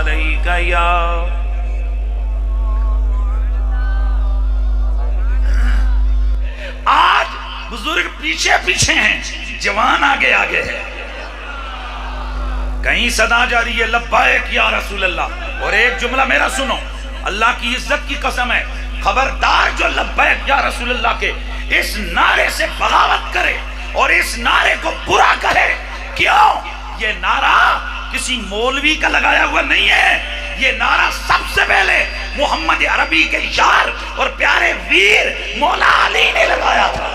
अलैका या आज बुजुर्ग पीछे पीछे हैं, जवान आगे आगे है। कहीं सदा जा रही है लब्बैक या रसूल अल्लाह। और एक जुमला मेरा सुनो, अल्लाह की इज्जत की कसम है, खबरदार जो लब्बैक या रसूल अल्लाह के इस नारे से बगावत करे और इस नारे को बुरा कहे। क्यों? ये नारा किसी मौलवी का लगाया हुआ नहीं है, ये नारा सबसे पहले मोहम्मद अरबी के शार और प्यारे वीर मौला अली ने लगाया था।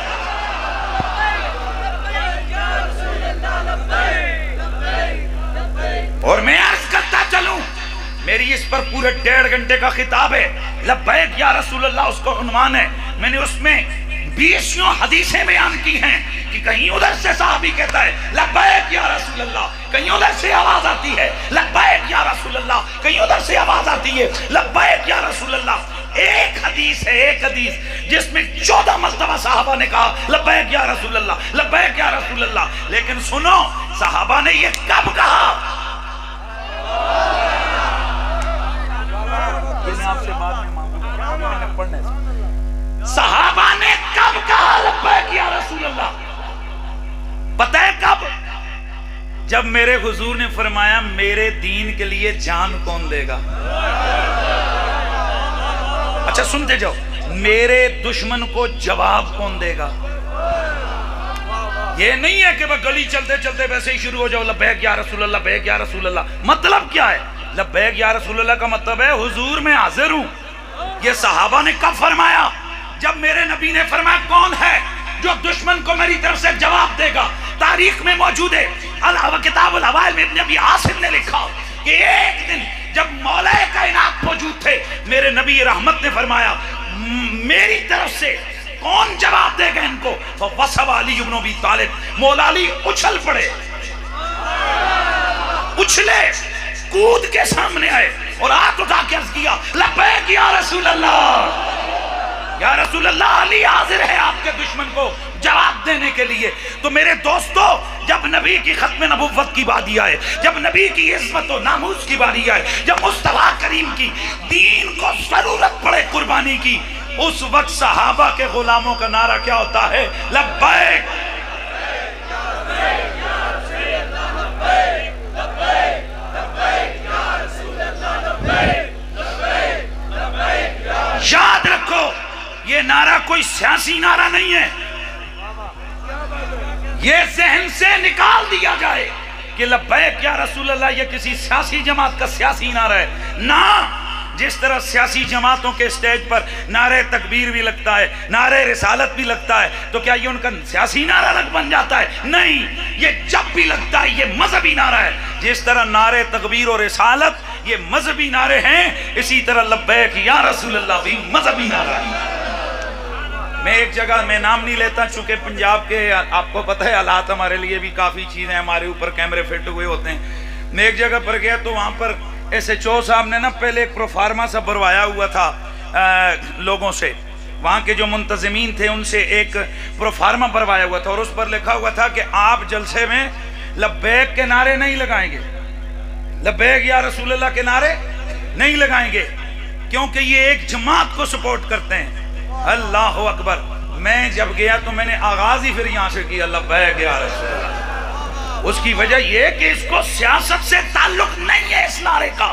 और मैं अर्ज करता चलूं, मेरी इस पर पूरे 1.5 घंटे का खिताब है, लब्बैक या रसूल अल्लाह उसका उन्वान है। मैंने उसमें 20 हदीसें बयान की हैं कि कहीं उधर से साहबी कहता है लब्बैक या रसूल अल्लाह, कहीं उधर से आवाज आती है लब्बैक या रसूल अल्लाह, कहीं उधर से आवाज आती है लब्बैक या रसूल अल्लाह। एक हदीस है, एक हदीस जिसमें 14 मर्तबा साहबा ने कहा लब्बैक या रसूल अल्लाह, लब्बैक या रसूल अल्लाह। लेकिन सुनो, साहबा ने ये कब कहा? आपसे बाद में मांगूंगा पढ़ने से। सहाबा ने कब कहा लब्बैक या रसूल अल्लाह? पता है कब? जब मेरे हुजूर ने फरमाया मेरे दीन के लिए जान कौन देगा। अच्छा सुनते जाओ, मेरे दुश्मन को जवाब कौन देगा। ये नहीं है कि वह गली चलते चलते वैसे ही शुरू हो जाओ लब्बैक या रसूल अल्लाह, लब्बैक या रसूल अल्लाह। मतलब क्या है? लब्बैक या रसूल अल्लाह का मतलब है हुजूर मैं हाजिर हूं। ये सहाबा ने कब फरमाया? जब मेरे नबी ने फरमाया कौन है जो दुश्मन को मेरी तरफ से जवाब देगा। तारीख में मौजूद है, किताबुल हवाइल में नबी आसिम ने लिखा कि एक दिन जब मौला कायनात मौजूद थे, मेरे नबी रहमत ने फरमाया मेरी तरफ से कौन जवाब देगा इनको। फवसब अली इब्न अबी तालिब, मौला अली उछल पड़े, उछले, कूद के सामने आए और हाथ उठा के अर्ज किया लब्बैक या रसूल अल्लाह, या रसूल अल्लाह अली हाजिर है आपके दुश्मन को जवाब देने के लिए। तो मेरे दोस्तों, जब नबी की खत्म नबुव्वत की बारी आए, जब नबी की इज्जत और नामूस की बारी आए, जब मुस्तफा करीम की दीन को जरूरत पड़े कुर्बानी की, उस वक्त सहाबा के गुलामों का नारा क्या होता है? लब्बैक। याद रखो, ये नारा कोई सियासी नारा नहीं है। ये जहन से निकाल दिया जाए कि लब्बैक या रसूल अल्लाह ये किसी सियासी जमात का सियासी नारा है ना। जिस तरह सियासी जमातों के स्टेज पर नारे तकबीर भी लगता है, नारे रिसालत भी लगता है, तो क्या ये उनका सियासी नारा बन जाता है? नहीं, ये जब भी लगता है ये मजहबी नारा है। जिस तरह नारे तकबीर और रिसालत ये मजहबी नारे हैं, इसी तरह लब्बैक या रसूल अल्लाह भी मजहबी नारा है। मैं एक जगह, मैं नाम नहीं लेता चूंकि पंजाब के आपको पता है हालात हमारे लिए भी काफ़ी चीज़ें हमारे ऊपर कैमरे फिट हुए होते हैं। मैं एक जगह पर गया तो वहाँ पर SHO साहब ने ना पहले एक प्रोफार्मा सा भरवाया हुआ था लोगों से, वहाँ के जो मुंतज़मीन थे उनसे एक प्रोफार्मा भरवाया हुआ था और उस पर लिखा हुआ था कि आप जलसे में लब्बैक के नारे नहीं लगाएंगे, लब्बैक या रसूल अल्लाह के नारे नहीं लगाएंगे, क्योंकि ये एक जमात को सपोर्ट करते हैं। अल्लाह अकबर। मैं जब गया तो मैंने आगाज ही फिर यहाँ से किया लब्बैक या रसूल अल्लाह। उसकी वजह यह कि इसको सियासत से ताल्लुक नहीं है इस नारे का।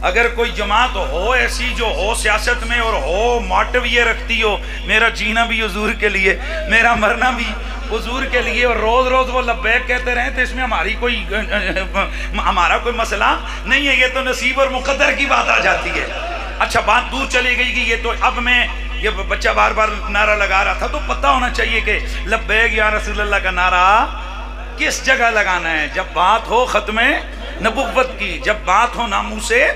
अगर कोई जमात हो ऐसी जो हो सियासत में और हो मोटिव ये रखती हो मेरा जीना भी हुजूर के लिए, मेरा मरना भी हुजूर के लिए, और रोज रोज वो लब्बैक कहते रहे, तो इसमें हमारा कोई मसला नहीं है। ये तो नसीब और मुकद्दर की बात आ जाती है। अच्छा, बात दूर चली गई कि ये तो अब मैं ये बच्चा बार बार नारा लगा रहा था, तो पता होना चाहिए कि लब्बैक या रसूल अल्लाह का नारा किस जगह लगाना है। जब बात हो खत्म नबुव्वत की, जब बात हो नामूसे,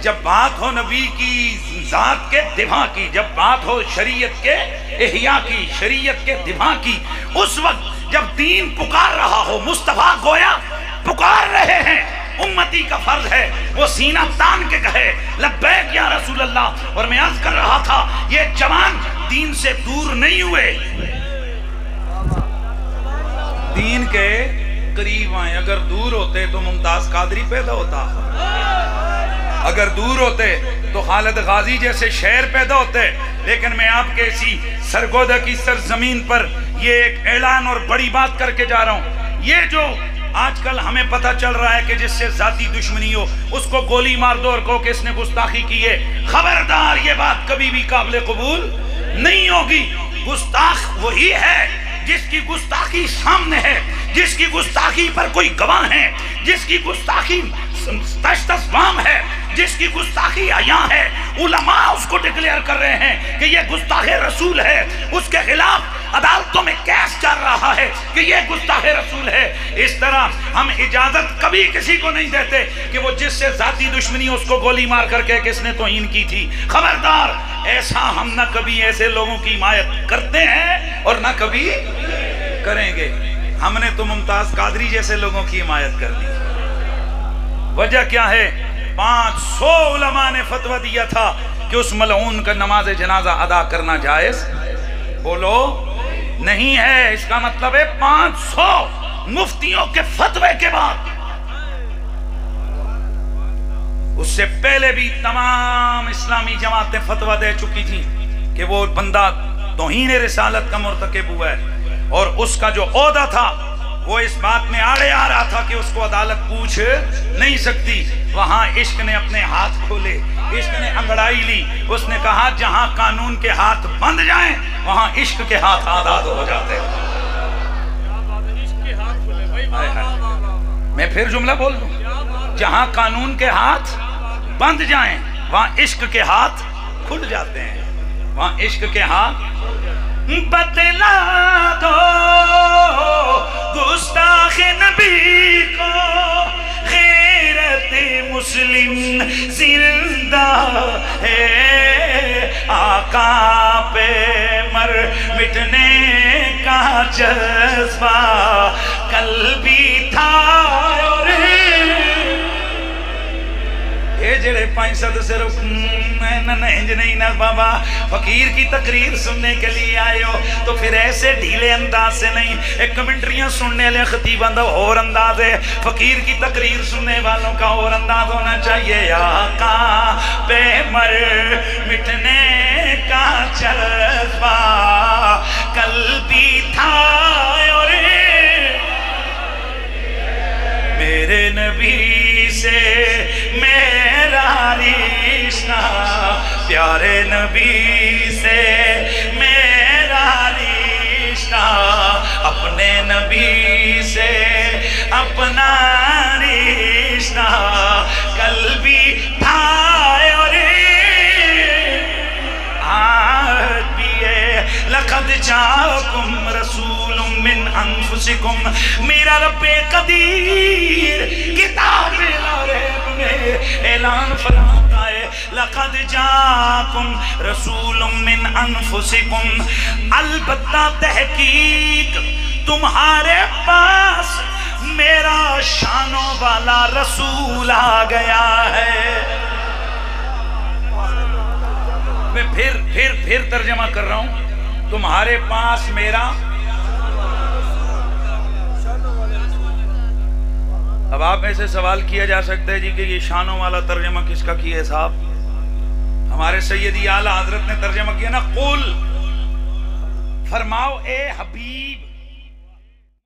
जब बात हो नबी की जात के दिफा की, जब बात हो शरीयत के इह्या की, शरीयत के दिफा की, उस वक्त जब दीन पुकार रहा हो, मुस्तफा गोया पुकार रहे हैं, उम्मती का फर्ज है वो सीना तान के कहे लब्बैक या रसूल अल्लाह। और मैं अर्ज कर रहा था ये जवान दीन से दूर नहीं हुए, दीन के قریب آئیں. اگر دور ہوتے تو ممتاز قادری پیدا ہوتا, اگر دور ہوتے تو خالد غازی جیسے شاعر پیدا ہوتے. لیکن میں آپ کے اسی سرگودہ کی سرزمین پر یہ ایک اعلان اور بڑی بات کر کے جا رہا ہوں. یہ جو آج کل ہمیں پتہ چل رہا ہے کہ جس سے ذاتی دشمنی ہو اس کو گولی مار دو اور کہو کہ اس نے گستاخی کی ہے, خبردار, یہ بات کبھی بھی قابل قبول نہیں ہوگی. گستاخ وہی ہے جس کی گستاخی سامنے ہے, جس کی گستاخی پر کوئی گواہ ہے, جس کی گستاخی تشتسوام ہے, جس کی گستاخی عیاں ہے. علماء اس کو ڈکلیئر کر رہے ہیں کہ یہ گستاخ رسول ہے, اس کے خلاف عدالتوں میں کیس چل رہا ہے کہ یہ گستاخ رسول ہے. اس طرح ہم اجازت کبھی کسی کو نہیں دیتے کہ وہ جس سے ذاتی دشمنی اس کو گولی مار کر کے کس نے توہین کی تھی. خبردار, ایسا ہم نہ کبھی ایسے لوگوں کی حمایت کرتے ہیں اور نہ کبھی کریں گے. ہم نے تو ممتاز قادری جیسے لوگوں کی حمایت کر لی. وجہ کیا ہے؟ 500 علماء نے فتویٰ دیا تھا کہ اس ملعون کا نماز جنازہ ادا کرنا جائز, بولو, نہیں ہے. اس کا مطلب ہے 500 مفتیوں کے فتوے کے بعد. اس سے پہلے بھی تمام اسلامی جماعتیں فتویٰ دے چکی تھی کہ وہ بندہ توہین رسالت کا مرتکب ہوا ہے, اور اس کا جو عہدہ تھا وہ اس بات میں آڑے آ رہا تھا کہ اس کو عدالت پوچھ نہیں سکتی. وہاں عشق نے اپنے ہاتھ کھولے, عشق نے انگڑائی لی. اس نے کہا جہاں قانون کے ہاتھ بند جائیں وہاں عشق کے ہاتھ آزاد ہو جاتے ہیں. میں پھر جملہ بول دوں, جہاں قانون کے ہاتھ بند جائیں وہاں عشق کے ہاتھ کھل جاتے ہیں, وہاں عشق کے ہاتھ. بتلا دو گستاخ نبی کو غیرت مسلم زندہ ہے, آقا پہ مر مٹنے کا جذبہ کل بھی تھا. اور یہ جڑے 500 صرف نہیں نا بابا, فقیر کی تقریر سننے کے لیے آئے ہو تو پھر ایسے ڈھیلے انداز سے نہیں. ایک کمنٹریاں سننے لے خطیبہ دا اور انداز ہے, فقیر کی تقریر سننے والوں کا اور انداز ہونا چاہیے. آقا پہ مر مٹنے کا جذبہ کل بھی تھا, اور میرے نبی سے میرا رشتہ, پیارے نبی سے میرا رشتہ, اپنے نبی سے اپنا رشتہ کل بھی تھا, اور آج بھی ہے. لقد جاءکم رسول من انفسکم, میرا رب قدیر کتاب میں اعلان فرماتا ہے لقد جاءکم رسول من انفسکم, البتہ تحقیق تمہارے پاس میرا شانوں والا رسول آ گیا ہے. میں پھر ترجمہ کر رہا ہوں, تمہارے پاس میرا. اب آپ میں سے سوال کیا جا سکتا ہے جی کہ یہ شانوں والا ترجمہ کس کا کیا ہے صاحب؟ ہمارے سیدی اعلیٰ حضرت نے ترجمہ کیا نا, قل, فرماؤ اے حبیب